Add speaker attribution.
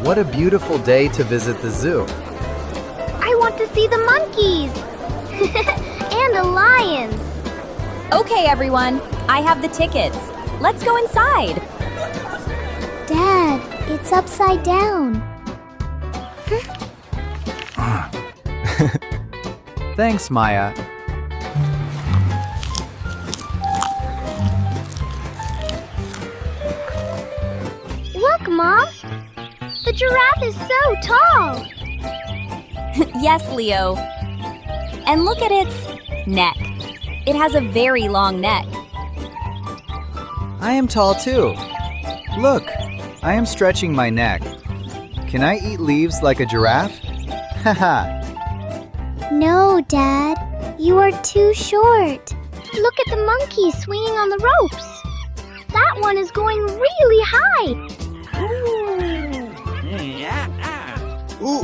Speaker 1: What a beautiful day to visit the zoo.
Speaker 2: I want to see the monkeys! And a lion!
Speaker 3: Okay, everyone, I have the tickets. Let's go inside.
Speaker 4: Dad, it's upside down.
Speaker 1: Thanks, Maya.
Speaker 2: Look, Mom! The giraffe is so tall!
Speaker 3: Yes, Leo. And look at its neck. It has a very long neck.
Speaker 1: I am tall too. Look, I am stretching my neck. Can I eat leaves like a giraffe? Haha.
Speaker 4: No, Dad. You are too short.
Speaker 2: Look at the monkey swinging on the ropes! That one is going really high!
Speaker 1: Ooh,